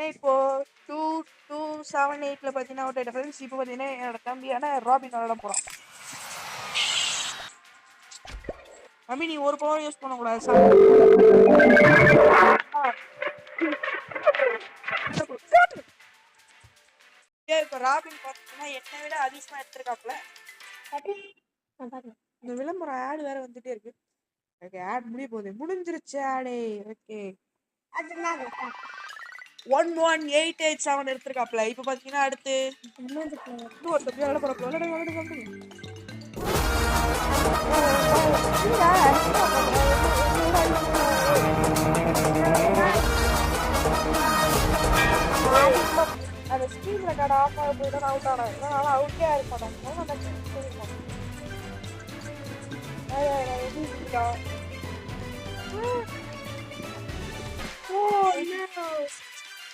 இப்போ 2-2-7-8ல பார்த்தீங்கன்னா அவுட் ஆயிட்ட ஃப்ரெண்ட்ஸ். இப்போ பார்த்தீங்கன்னா என்னோட தம்பியான ராபின் விளையாட போறான். தம்பி நீ ஒரு பவர் யூஸ் பண்ணக்கூடாது இப்போ ராபின் பார்த்தீங்கன்னா என்னை விட அதிகமாக எடுத்திருக்காப்ல. இந்த விளம்பரம் ஆடு வேற வந்துட்டே இருக்கு. ஓகே ஆட் முடிஞ்சிருச்சு ஆடே. ஓகே 11887 எடுத்திருக்காப்ல. இப்போ பார்த்தீங்கன்னா அடுத்து இன்னொரு தம்பி விளையாட போறாப்ல. விளையாடுங்க. அந்த ஸ்க்ரீன் ரெக்கார்ட் ஆஃப் ஆக போய் தான் அவுட் ஆனேன். அதனால அவுட்டே ஆயிருப்பாங்க. அந்த Oh no!